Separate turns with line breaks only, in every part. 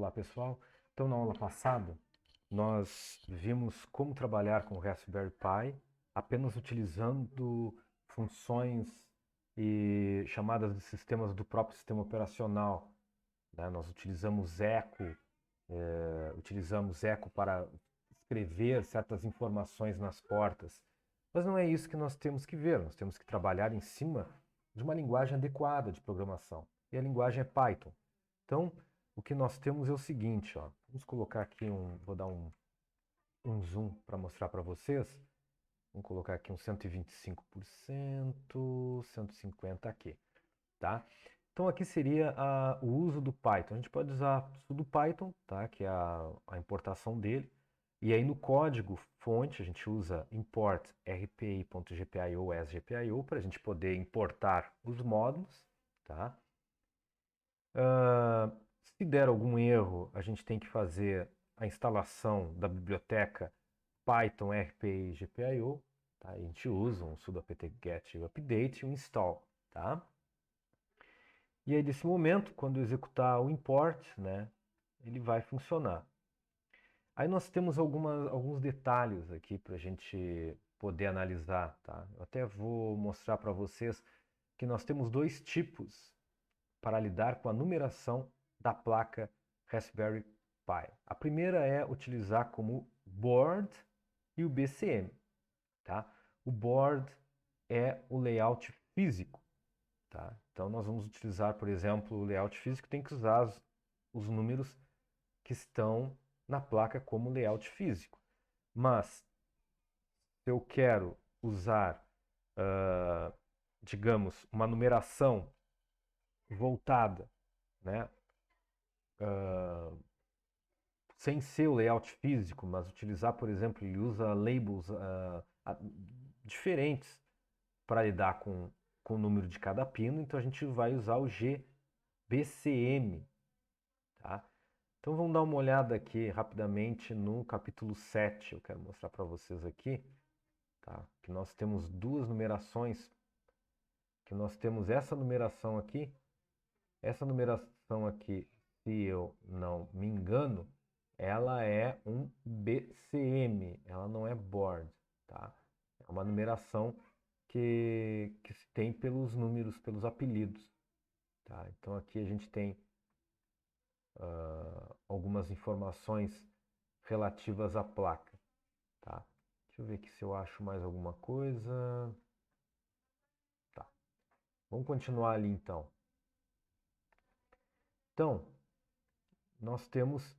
Olá pessoal, então na aula passada nós vimos como trabalhar com o Raspberry Pi apenas utilizando funções e chamadas de sistemas do próprio sistema operacional, né? Nós utilizamos eco para escrever certas informações nas portas, mas não é isso que nós temos que ver, nós temos que trabalhar em cima de uma linguagem adequada de programação, e a linguagem é Python. Então, o que nós temos é o seguinte, ó. Vamos colocar aqui vou dar um zoom para mostrar para vocês. Vamos colocar aqui um 125%, 150 aqui, tá? Então aqui seria o uso do Python. A gente pode usar do Python, tá? Que é a importação dele. E aí no código fonte a gente usa import rpi.gpio as GPIO para a gente poder importar os módulos, tá? Se der algum erro, a gente tem que fazer a instalação da biblioteca Python RPI GPIO, tá? A gente usa um sudo apt-get update e um install, tá? E aí, nesse momento, quando eu executar o import, né, ele vai funcionar. Aí nós temos alguns detalhes aqui para a gente poder analisar, tá? Eu até vou mostrar para vocês que nós temos dois tipos para lidar com a numeração da placa Raspberry Pi. A primeira é utilizar como board e o BCM, tá? O board é o layout físico, tá? Então nós vamos utilizar, por exemplo, o layout físico, tem que usar os números que estão na placa como layout físico. Mas se eu quero usar, digamos, uma numeração voltada, né, sem ser o layout físico, mas utilizar, por exemplo, ele usa labels diferentes para lidar com o número de cada pino, então a gente vai usar o GBCM, tá? Então vamos dar uma olhada aqui rapidamente no capítulo 7, eu quero mostrar para vocês aqui, tá? Que nós temos duas numerações, que nós temos essa numeração aqui, se eu não me engano, ela é um BCM, ela não é board, tá? É uma numeração que se tem pelos números, pelos apelidos, tá? Então aqui a gente tem algumas informações relativas à placa, tá? Deixa eu ver aqui se eu acho mais alguma coisa. Tá. Vamos continuar ali então. Então, nós temos,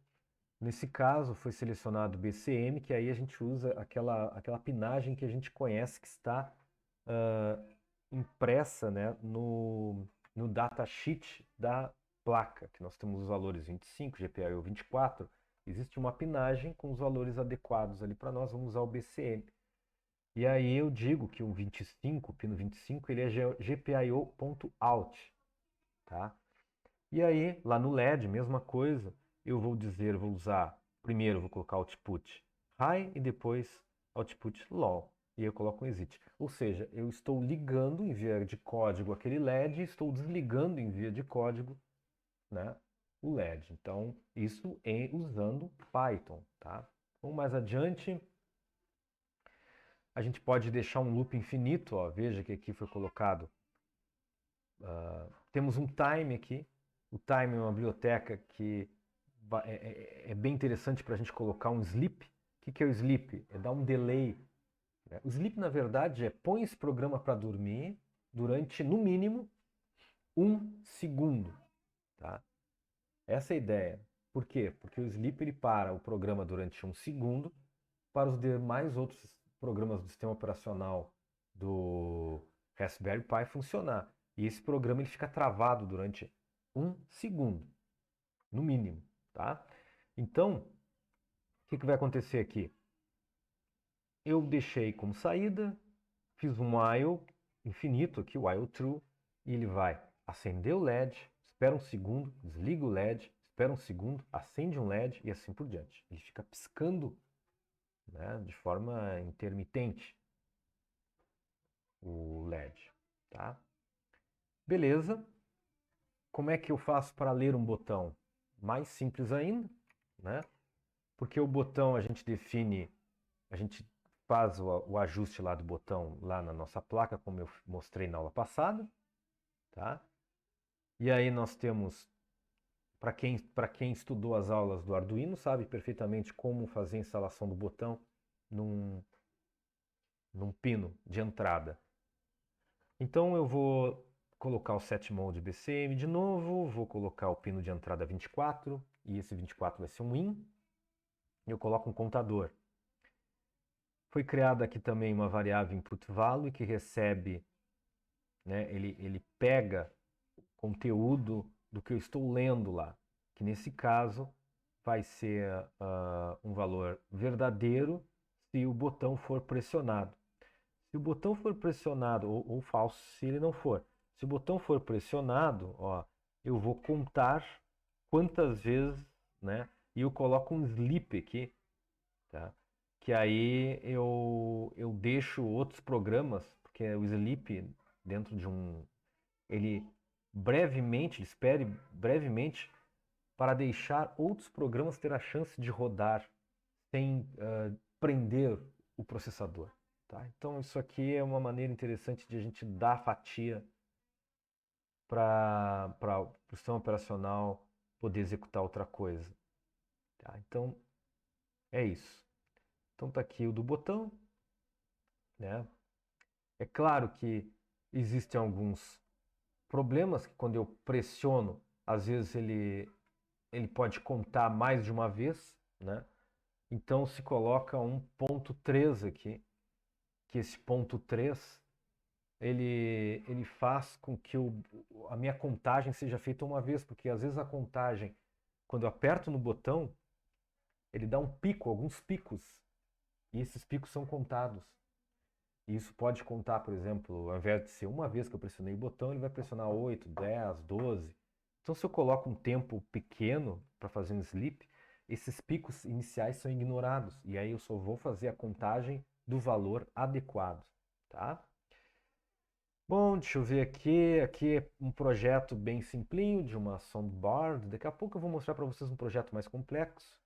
nesse caso, foi selecionado BCM, que aí a gente usa aquela pinagem que a gente conhece que está impressa, né, no datasheet da placa, que nós temos os valores 25, GPIO 24, existe uma pinagem com os valores adequados ali para nós, vamos usar o BCM. E aí eu digo que o 25, o pino 25, ele é GPIO.out, tá? E aí, lá no LED, mesma coisa, eu vou usar, primeiro eu vou colocar output high e depois output low. E eu coloco um exit. Ou seja, eu estou ligando em via de código aquele LED e estou desligando em via de código, né, o LED. Então, isso é usando Python, tá? Vamos mais adiante. A gente pode deixar um loop infinito, ó. Veja que aqui foi colocado. Temos um time aqui. O time é uma biblioteca que é bem interessante para a gente colocar um sleep. O que é o sleep? É dar um delay. Né? O sleep, na verdade, é põe esse programa para dormir durante, no mínimo, 1 segundo. Tá? Essa é a ideia. Por quê? Porque o sleep ele para o programa durante 1 segundo. Para os demais outros programas do sistema operacional do Raspberry Pi funcionar. E esse programa ele fica travado durante 1 segundo, no mínimo, tá? Então, o que vai acontecer aqui? Eu deixei como saída, fiz um while infinito aqui, while true, e ele vai acender o LED, espera 1 segundo, desliga o LED, espera 1 segundo, acende um LED e assim por diante. Ele fica piscando, né, de forma intermitente o LED, tá? Beleza. Como é que eu faço para ler um botão? mais simples ainda, né? Porque o botão a gente define, a gente faz o ajuste lá do botão lá na nossa placa, como eu mostrei na aula passada, tá? E aí nós temos, para quem estudou as aulas do Arduino, sabe perfeitamente como fazer a instalação do botão num pino de entrada. Então eu vou colocar o set mode BCM de novo, vou colocar o pino de entrada 24, e esse 24 vai ser um IN, e eu coloco um contador. Foi criada aqui também uma variável input value que recebe, né, ele pega o conteúdo do que eu estou lendo lá, que nesse caso vai ser um valor verdadeiro se o botão for pressionado. Se o botão for pressionado, ou falso se ele não for. Se o botão for pressionado, ó, eu vou contar quantas vezes, né? E eu coloco um sleep aqui, tá? Que aí eu deixo outros programas, porque o sleep dentro de ele brevemente, espere brevemente para deixar outros programas ter a chance de rodar sem prender o processador. Tá? Então isso aqui é uma maneira interessante de a gente dar fatia para o sistema operacional poder executar outra coisa. Tá? Então é isso. Então está aqui o do botão. Né? É claro que existem alguns problemas que quando eu pressiono, às vezes ele pode contar mais de uma vez. Né? Então se coloca um ponto 3 aqui, que esse ponto 3 ele faz com que a minha contagem seja feita uma vez, porque às vezes a contagem, quando eu aperto no botão, ele dá um pico, alguns picos, e esses picos são contados. E isso pode contar, por exemplo, ao invés de ser uma vez que eu pressionei o botão, ele vai pressionar 8, 10, 12. Então, se eu coloco um tempo pequeno para fazer um sleep, esses picos iniciais são ignorados, e aí eu só vou fazer a contagem do valor adequado, tá? Bom, deixa eu ver aqui. Aqui é um projeto bem simplinho de uma soundboard. Daqui a pouco eu vou mostrar para vocês um projeto mais complexo,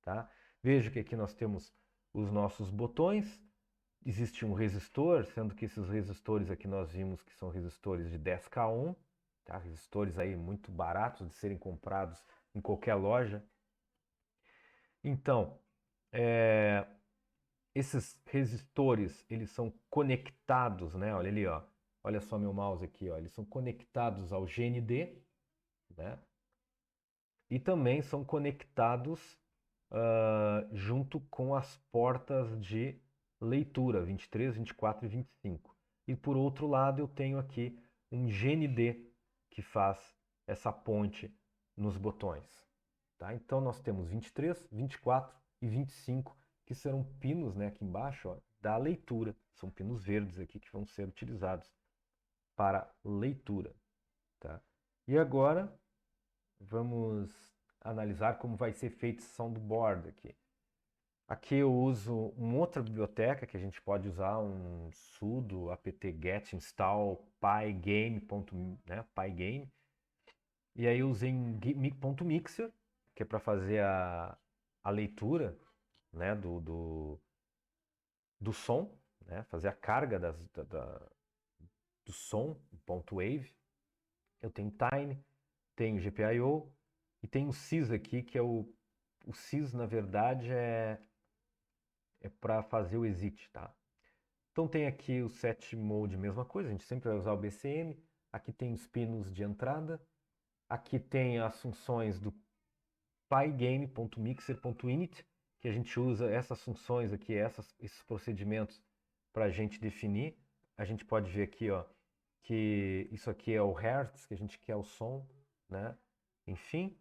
tá? Veja que aqui nós temos os nossos botões. Existe um resistor, sendo que esses resistores aqui nós vimos que são resistores de 10K ohm, tá? Resistores aí muito baratos de serem comprados em qualquer loja. Então, esses resistores, eles são conectados, né? Olha ali, ó. Olha só meu mouse aqui, ó. Eles são conectados ao GND, né? E também são conectados junto com as portas de leitura 23, 24 e 25. E por outro lado eu tenho aqui um GND que faz essa ponte nos botões. Tá? Então nós temos 23, 24 e 25 que serão pinos, né, aqui embaixo, ó, da leitura. São pinos verdes aqui que vão ser utilizados para leitura. Tá? E agora vamos analisar como vai ser feito esse soundboard aqui. Aqui eu uso uma outra biblioteca que a gente pode usar, um sudo apt-get install pygame, né, pygame. E aí eu usei um .mixer, que é para fazer a leitura, né, do som, né, fazer a carga do som, .wave. Eu tenho Tiny, tenho GPIO e tenho o sys aqui, que é o sys, na verdade, é para fazer o exit, tá? Então tem aqui o set mode, mesma coisa, a gente sempre vai usar o BCM. Aqui tem os pinos de entrada. Aqui tem as funções do pygame.mixer.init, que a gente usa essas funções aqui, esses procedimentos para a gente definir. A gente pode ver aqui, ó, que isso aqui é o hertz, que a gente quer o som, né? Enfim.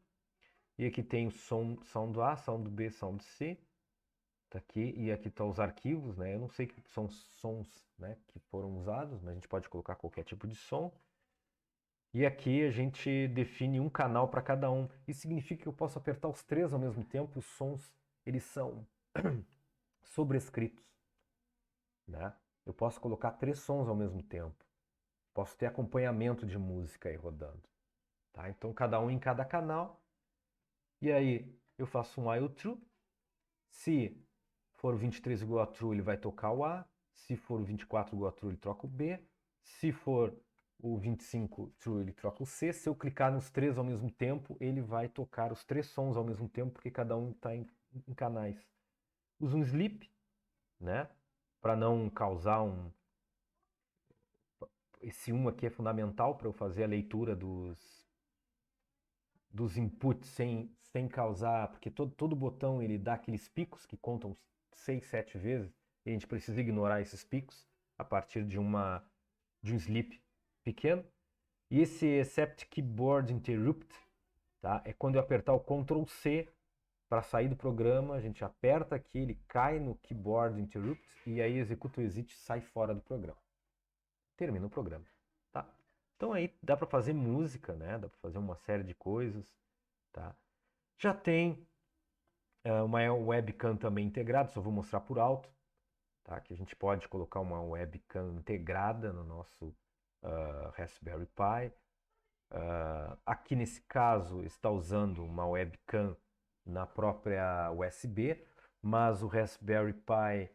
E aqui tem o som do A, som do B, som do C. Tá aqui, e aqui estão os arquivos, né? Eu não sei que são sons, né, que foram usados, mas a gente pode colocar qualquer tipo de som. E aqui a gente define um canal para cada um. Isso significa que eu posso apertar os três ao mesmo tempo. Os sons, eles são sobrescritos, né? Eu posso colocar 3 sons ao mesmo tempo. Posso ter acompanhamento de música aí rodando, tá? Então cada um em cada canal. E aí eu faço um while true. Se for 23 igual a true, ele vai tocar o A. Se for o 24 igual a true, ele troca o B. Se for o 25 true, ele troca o C. Se eu clicar nos três ao mesmo tempo, ele vai tocar os três sons ao mesmo tempo, porque cada um está em canais. Uso um sleep, né? Para não causar um... Esse 1 aqui é fundamental para eu fazer a leitura dos inputs sem causar... Porque todo botão ele dá aqueles picos que contam 6, 7 vezes. E a gente precisa ignorar esses picos a partir de um sleep pequeno. E esse except keyboard interrupt, tá? É quando eu apertar o Ctrl C para sair do programa, a gente aperta aqui, ele cai no keyboard interrupt e aí executa o exit e sai fora do programa. Termina o programa, tá? Então aí dá para fazer música, né? Dá para fazer uma série de coisas, tá? Já tem uma webcam também integrada, só vou mostrar por alto, tá? Que a gente pode colocar uma webcam integrada no nosso Raspberry Pi. Aqui nesse caso está usando uma webcam na própria USB, mas o Raspberry Pi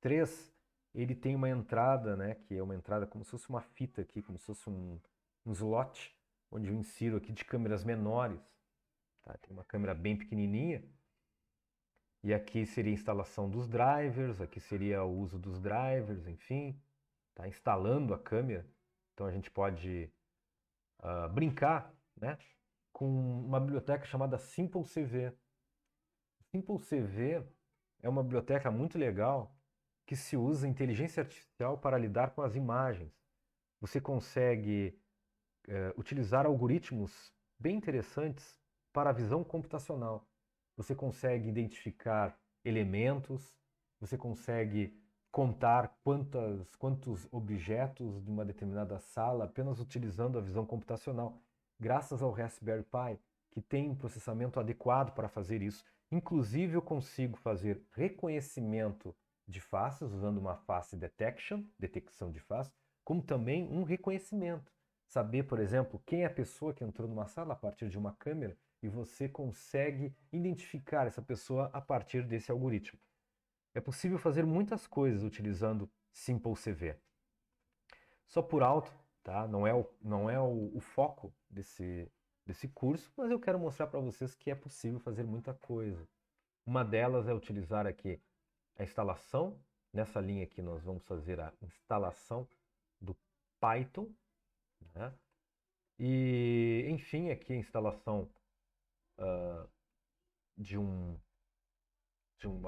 3 ele tem uma entrada, né, que é uma entrada como se fosse uma fita aqui, como se fosse um slot, onde eu insiro aqui de câmeras menores. Tá? Tem uma câmera bem pequenininha. E aqui seria a instalação dos drivers, aqui seria o uso dos drivers, enfim. Tá instalando a câmera. Então a gente pode brincar, né, com uma biblioteca chamada SimpleCV. SimpleCV é uma biblioteca muito legal que se usa inteligência artificial para lidar com as imagens. Você consegue utilizar algoritmos bem interessantes para a visão computacional. Você consegue identificar elementos, você consegue contar quantos objetos de uma determinada sala apenas utilizando a visão computacional, graças ao Raspberry Pi, que tem um processamento adequado para fazer isso. Inclusive, eu consigo fazer reconhecimento de faces, usando uma face detection, detecção de face, como também um reconhecimento. Saber, por exemplo, quem é a pessoa que entrou numa sala a partir de uma câmera e você consegue identificar essa pessoa a partir desse algoritmo. É possível fazer muitas coisas utilizando SimpleCV. Só por alto, tá? Não é o foco desse curso, mas eu quero mostrar para vocês que é possível fazer muita coisa. Uma delas é utilizar aqui a instalação. Nessa linha aqui nós vamos fazer a instalação do Python, né? E, enfim, aqui a instalação de uma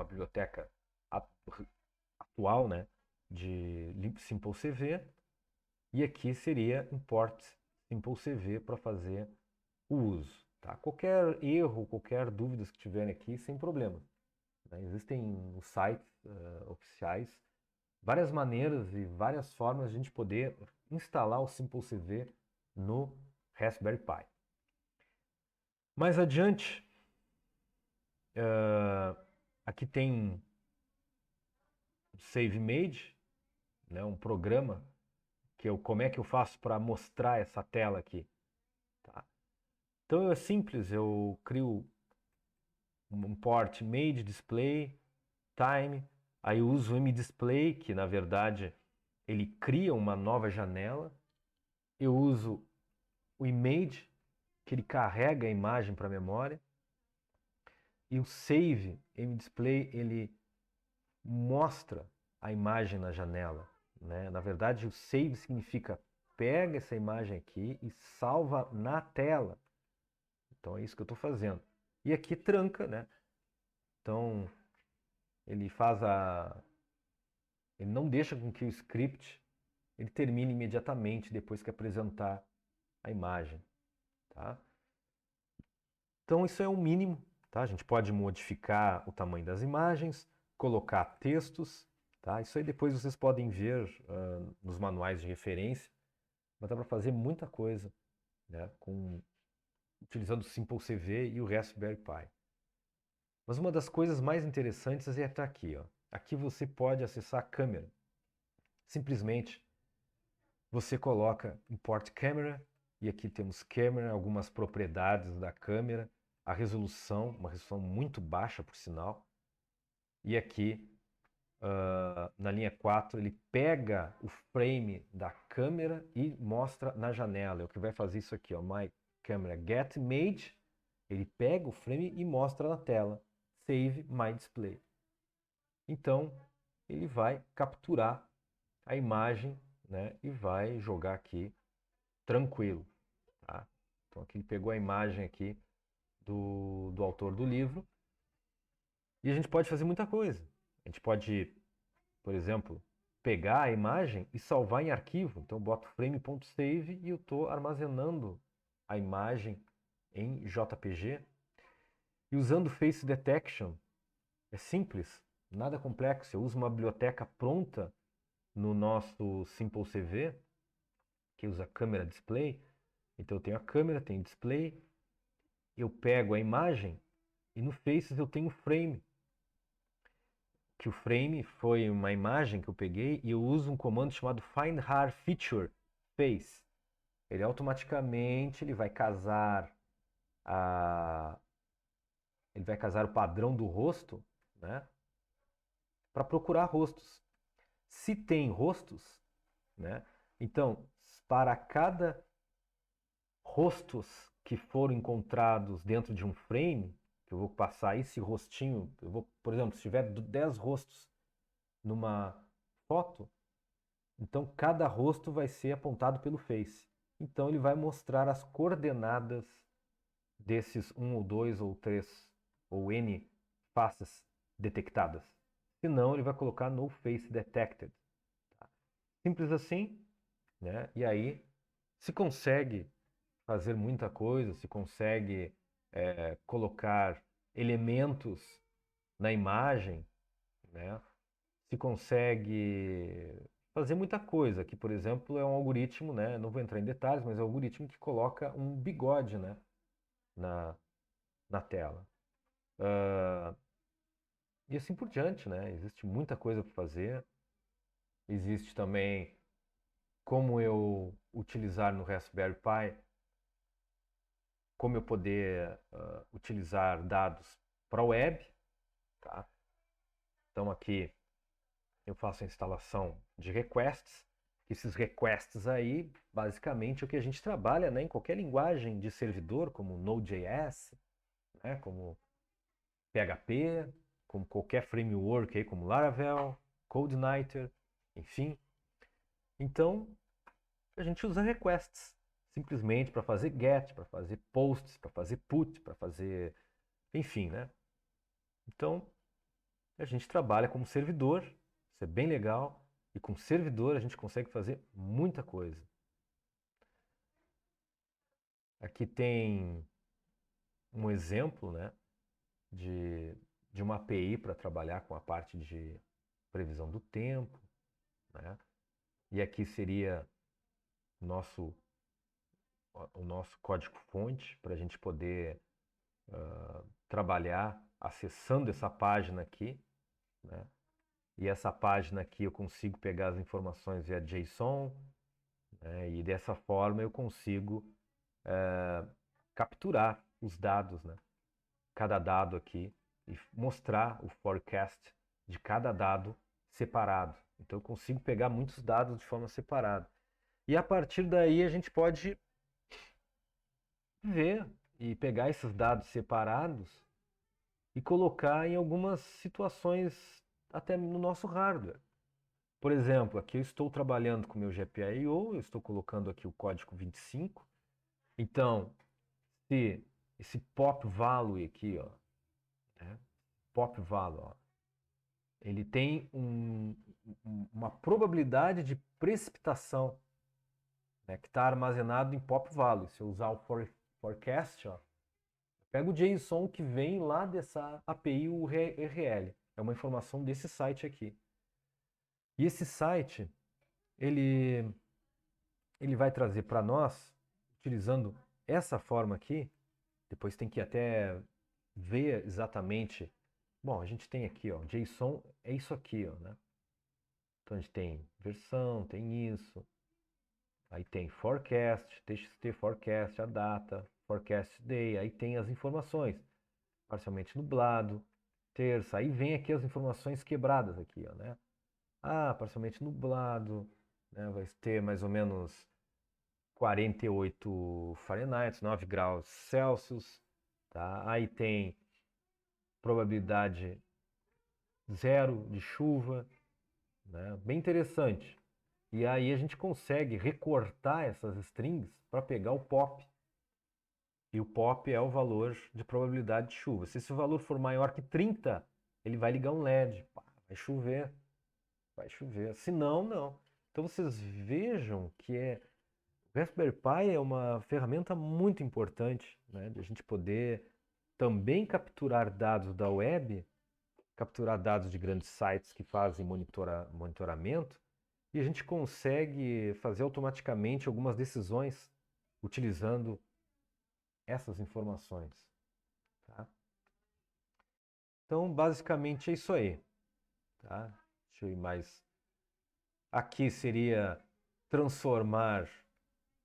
biblioteca atual, né, de SimpleCV. E aqui seria import SimpleCV para fazer o uso. Tá? Qualquer erro, qualquer dúvida que tiverem aqui, sem problema. Né? Existem os sites oficiais, várias maneiras e várias formas de a gente poder instalar o SimpleCV no Raspberry Pi. Mais adiante, aqui tem Save Made, né, um programa como é que eu faço para mostrar essa tela aqui. Tá? Então é simples, eu crio um port made display time, aí eu uso o mDisplay, que na verdade ele cria uma nova janela. Eu uso o image, que ele carrega a imagem para a memória. E o save mDisplay, ele mostra a imagem na janela. Né? Na verdade, o save significa pega essa imagem aqui e salva na tela. Então é isso que eu estou fazendo. E aqui tranca, né? Então ele ele não deixa com que o script ele termine imediatamente depois que apresentar a imagem, tá? Então isso é o mínimo, tá? A gente pode modificar o tamanho das imagens, colocar textos, tá? Isso aí depois vocês podem ver nos manuais de referência, mas dá para fazer muita coisa, né? Utilizando o SimpleCV e o Raspberry Pi. Mas uma das coisas mais interessantes é estar aqui, ó. Aqui você pode acessar a câmera. Simplesmente você coloca Import Camera e aqui temos câmera, algumas propriedades da câmera. a resolução, uma resolução muito baixa, por sinal. E aqui, na linha 4, ele pega o frame da câmera e mostra na janela. É o que vai fazer isso aqui, ó, My Camera Get Made. Ele pega o frame e mostra na tela. Save My Display. Então, ele vai capturar a imagem, né, e vai jogar aqui tranquilo. Tá? Então, aqui ele pegou a imagem aqui do autor do livro. E a gente pode fazer muita coisa. A gente pode, por exemplo, pegar a imagem e salvar em arquivo. Então eu boto frame.save e eu estou armazenando a imagem em JPG. E usando Face Detection, é simples, nada complexo. Eu uso uma biblioteca pronta no nosso Simple CV, que usa câmera display. Então eu tenho a câmera, tenho display, eu pego a imagem e no Faces eu tenho frame. Que o frame foi uma imagem que eu peguei e eu uso um comando chamado Find Har Feature Face. Ele automaticamente vai casar o padrão do rosto, né, para procurar rostos. Se tem rostos, né, então para cada rostos que foram encontrados dentro de um frame, que eu vou passar esse rostinho, eu vou, por exemplo, se tiver 10 rostos numa foto, então cada rosto vai ser apontado pelo Face. Então ele vai mostrar as coordenadas desses 1 ou 2 ou 3 ou N faces detectadas. Se não, ele vai colocar no Face Detected. Tá? Simples assim, né? E aí se consegue fazer muita coisa, se consegue colocar elementos na imagem, né? Se consegue fazer muita coisa. Aqui, por exemplo, é um algoritmo, né? Não vou entrar em detalhes, mas é um algoritmo que coloca um bigode, né, na tela. E assim por diante, né? Existe muita coisa para fazer. Existe também como eu utilizar no Raspberry Pi, como eu poder utilizar dados para a web, tá? Então aqui eu faço a instalação de requests. Esses requests aí, basicamente, é o que a gente trabalha, né, em qualquer linguagem de servidor, como Node.js, né, como PHP, como qualquer framework aí, como Laravel, CodeIgniter, enfim. Então, a gente usa requests simplesmente para fazer get, para fazer posts, para fazer put, para fazer, enfim, né? Então, a gente trabalha como servidor, isso é bem legal, e com servidor a gente consegue fazer muita coisa. Aqui tem um exemplo, né, de uma API para trabalhar com a parte de previsão do tempo, né? E aqui seria nosso, o nosso código-fonte para a gente poder trabalhar acessando essa página aqui, né? E essa página aqui eu consigo pegar as informações via JSON, né? E dessa forma eu consigo capturar os dados, né? Cada dado aqui e mostrar o forecast de cada dado separado. Então eu consigo pegar muitos dados de forma separada. E a partir daí a gente pode ver e pegar esses dados separados e colocar em algumas situações até no nosso hardware. Por exemplo, aqui eu estou trabalhando com o meu GPIO, eu estou colocando aqui o código 25. Então, se esse pop value aqui, ó, né, pop value, ó, ele tem uma probabilidade de precipitação, né, que está armazenado em pop value. Se eu usar o forecast, ó, pega o JSON que vem lá dessa API URL. É uma informação desse site aqui. E esse site, ele vai trazer para nós, utilizando essa forma aqui, depois tem que até ver exatamente. Bom, a gente tem aqui, ó, JSON é isso aqui, ó, né? Então a gente tem versão, tem isso. Aí tem forecast, txt forecast, a data, forecast day, aí tem as informações. parcialmente nublado, terça, aí vem aqui as informações quebradas aqui, ó, né? Parcialmente nublado, né? Vai ter mais ou menos 48 Fahrenheit, 9 graus Celsius, tá? Aí tem probabilidade zero de chuva, né? Bem interessante. E aí a gente consegue recortar essas strings para pegar o pop. E o pop é o valor de probabilidade de chuva. Se esse valor for maior que 30, ele vai ligar um LED. Pá, vai chover. Vai chover. Se não, não. Então vocês vejam que o Raspberry Pi é uma ferramenta muito importante, né, de a gente poder também capturar dados da web, capturar dados de grandes sites que fazem monitoramento, e a gente consegue fazer automaticamente algumas decisões utilizando essas informações. Tá? Então, basicamente é isso aí. Tá? Deixa eu ir mais. Aqui seria transformar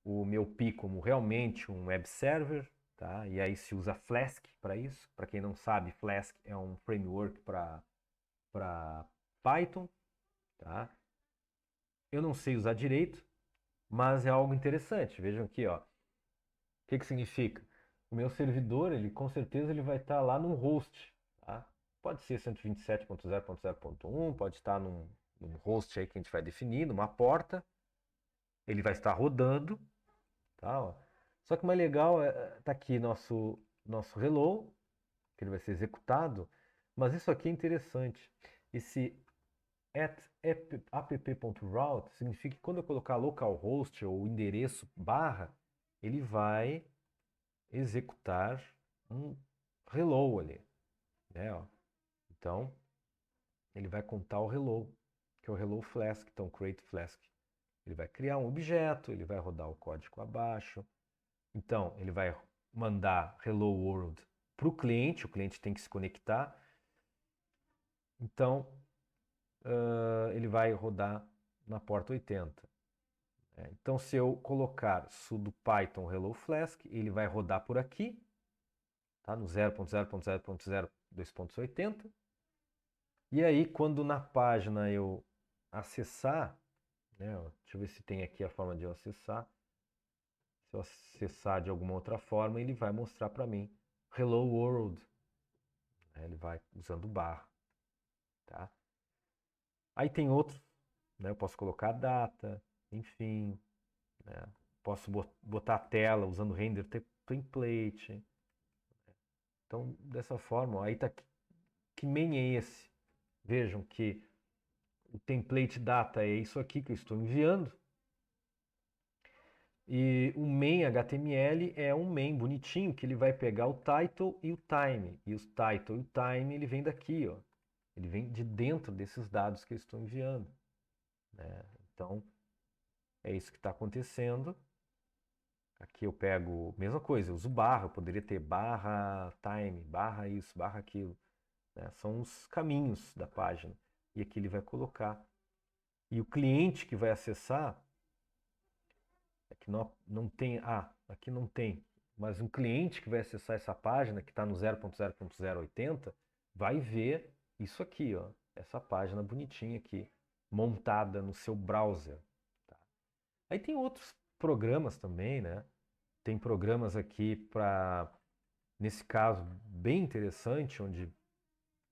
o meu Pi como realmente um web server, tá? E aí se usa Flask para isso. Para quem não sabe, Flask é um framework para Python, tá? Eu não sei usar direito, mas é algo interessante. Vejam aqui, ó. O que significa? O meu servidor, ele com certeza ele vai estar lá num host, tá? Pode ser 127.0.0.1, pode estar num host aí que a gente vai definir, numa porta. Ele vai estar rodando, tá? Ó. Só que o mais legal tá aqui nosso hello, que ele vai ser executado, mas isso aqui é interessante. Esse app.route significa que quando eu colocar localhost ou endereço barra, ele vai executar um hello ali, né? Ó. Então, ele vai contar o hello, que é o hello Flask, então create Flask. Ele vai criar um objeto, ele vai rodar o código abaixo. Então, ele vai mandar hello world para o cliente tem que se conectar. Então, ele vai rodar na porta 80. Então, se eu colocar sudo python hello flask, ele vai rodar por aqui, tá? No 0.0.0.0 E aí, quando na página eu acessar, né, deixa eu ver se tem aqui a forma de eu acessar. Se eu acessar de alguma outra forma, ele vai mostrar para mim hello world. Ele vai usando barra. Tá? Aí tem outros, né? Eu posso colocar data, enfim, né? Posso botar a tela usando render template. Então, dessa forma, ó, aí tá que main é esse. Vejam que o template data é isso aqui que eu estou enviando. E o main HTML é um main bonitinho que ele vai pegar o title e o time. E o title e o time ele vem daqui, ó. Ele vem de dentro desses dados que eu estou enviando, né? Então, é isso que está acontecendo. Aqui eu pego, mesma coisa, eu uso barra, eu poderia ter barra time, barra isso, barra aquilo, né? São os caminhos da página. E aqui ele vai colocar. E o cliente que vai acessar, aqui não tem, aqui não tem, mas um cliente que vai acessar essa página, que está no 0.0.080, vai ver isso aqui, ó, essa página bonitinha aqui, montada no seu browser. Tá? Aí tem outros programas também, né? Tem programas aqui para, nesse caso, bem interessante, onde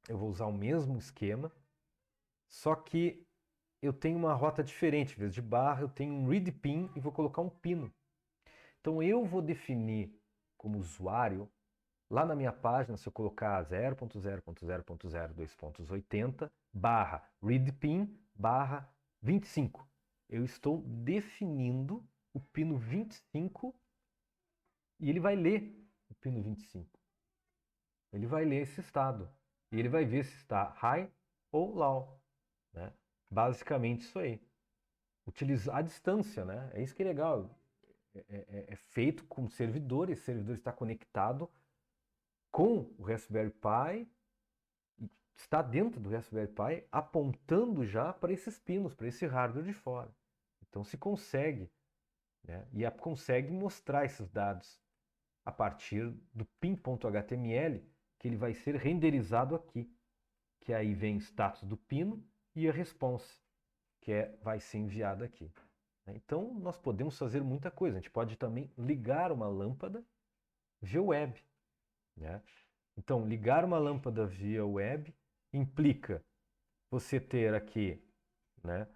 eu vou usar o mesmo esquema, só que eu tenho uma rota diferente. Em vez de barra, eu tenho um read pin e vou colocar um pino. Então eu vou definir como usuário, lá na minha página, se eu colocar 0.0.0.02.80 barra readpin barra 25, eu estou definindo o pino 25 e ele vai ler o pino 25. Ele vai ler esse estado e ele vai ver se está high ou low, né? Basicamente isso aí. Utilizar a distância, né? É isso que é legal. É feito com servidor, esse servidor está conectado com o Raspberry Pi, está dentro do Raspberry Pi, apontando já para esses pinos, para esse hardware de fora. Então se consegue, né? E consegue mostrar esses dados a partir do pin.html, que ele vai ser renderizado aqui, que aí vem o status do pino e a response, que vai ser enviada aqui. Então, nós podemos fazer muita coisa. A gente pode também ligar uma lâmpada via web, né? Então, ligar uma lâmpada via web implica você ter aqui, né,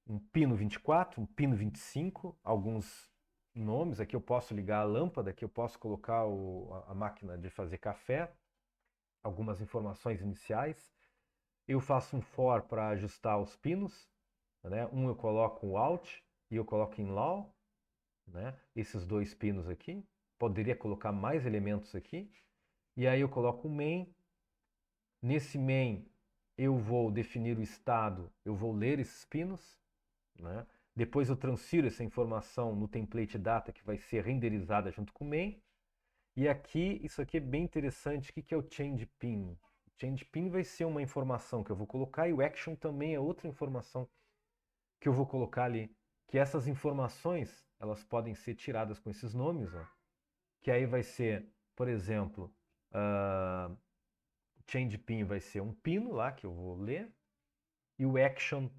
um pino 24, um pino 25, alguns nomes. Aqui eu posso ligar a lâmpada, aqui eu posso colocar a máquina de fazer café, algumas informações iniciais. Eu faço um for para ajustar os pinos, né? Um eu coloco o out e eu coloco em low, né? Esses dois pinos aqui. Poderia colocar mais elementos aqui. E aí eu coloco o main. Nesse main eu vou definir o estado, eu vou ler esses pinos, né? Depois eu transfiro essa informação no template data que vai ser renderizada junto com o main. E aqui, isso aqui é bem interessante. O que é o change pin? O change pin vai ser uma informação que eu vou colocar e o action também é outra informação que eu vou colocar ali. Que essas informações, elas podem ser tiradas com esses nomes, ó. Que aí vai ser, por exemplo, change pin vai ser um pino lá que eu vou ler e o action,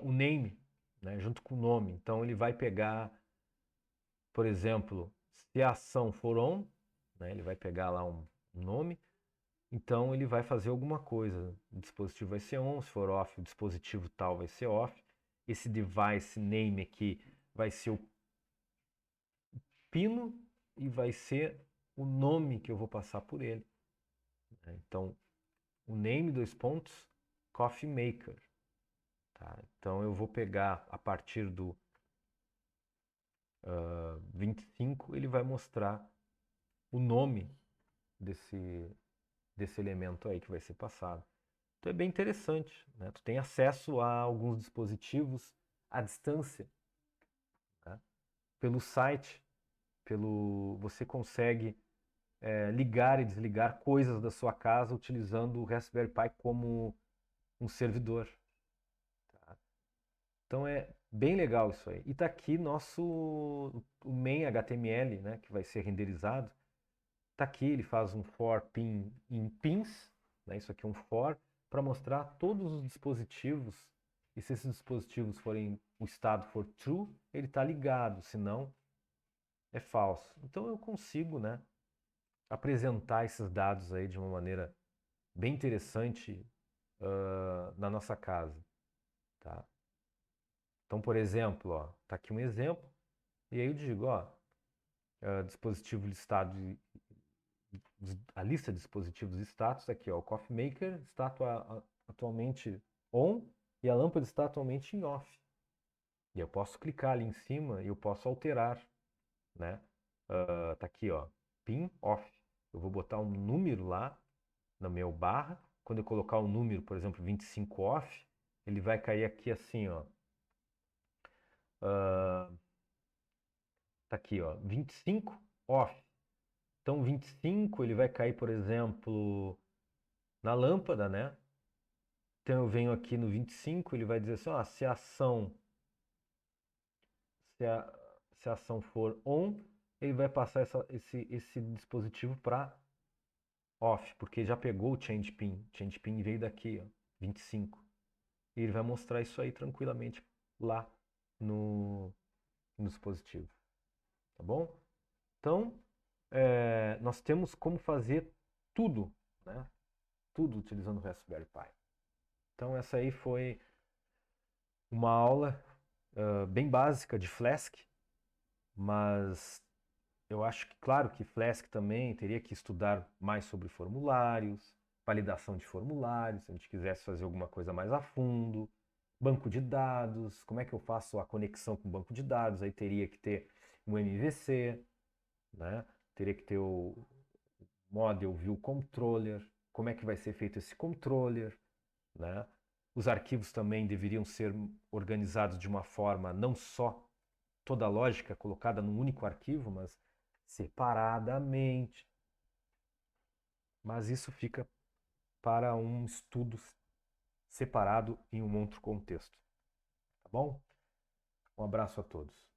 o name, né, junto com o nome. Então ele vai pegar, por exemplo, se a ação for on, né, ele vai pegar lá um nome, então ele vai fazer alguma coisa. O dispositivo vai ser on, se for off, o dispositivo tal vai ser off. Esse device name aqui vai ser o pino e vai ser o nome que eu vou passar por ele. Então, o name, dois pontos, Coffee Maker. Tá? Então, eu vou pegar a partir do 25, ele vai mostrar o nome desse elemento aí que vai ser passado. Então, é bem interessante, né? Tu tem acesso a alguns dispositivos à distância, né? Pelo site, você consegue ligar e desligar coisas da sua casa utilizando o Raspberry Pi como um servidor. Tá? Então é bem legal isso aí. E está aqui o main HTML, né, que vai ser renderizado. Está aqui, ele faz um for pin em pins, né, isso aqui é um for, para mostrar todos os dispositivos. E se esses dispositivos forem, o estado for true, ele está ligado, senão é falso. Então eu consigo, né, apresentar esses dados aí de uma maneira bem interessante na nossa casa, tá? Então, por exemplo, ó, tá aqui um exemplo, e aí eu digo, ó, dispositivo listado, a lista de dispositivos e status aqui, ó, o Coffee Maker está atualmente on e a lâmpada está atualmente em off. E eu posso clicar ali em cima e eu posso alterar, né? Tá aqui, ó, pin off. Eu vou botar um número lá no meu barra. Quando eu colocar um número, por exemplo, 25 off, ele vai cair aqui assim, ó. Tá aqui, ó, 25 off. Então, 25 ele vai cair, por exemplo, na lâmpada, né? Então, eu venho aqui no 25, ele vai dizer assim, ó, se a ação for on, ele vai passar esse dispositivo para off, porque já pegou o change pin. Change pin veio daqui, ó, 25. E ele vai mostrar isso aí tranquilamente lá no dispositivo. Tá bom? Então, nós temos como fazer tudo, né? Tudo utilizando o Raspberry Pi. Então, essa aí foi uma aula bem básica de Flask, mas eu acho que, claro, que Flask também teria que estudar mais sobre formulários, validação de formulários, se a gente quisesse fazer alguma coisa mais a fundo, banco de dados, como é que eu faço a conexão com o banco de dados, aí teria que ter um MVC, né? Teria que ter o Model View Controller, como é que vai ser feito esse controller, né? Os arquivos também deveriam ser organizados de uma forma, não só toda a lógica colocada num único arquivo, mas separadamente. Mas isso fica para um estudo separado em um outro contexto. Tá bom? Um abraço a todos.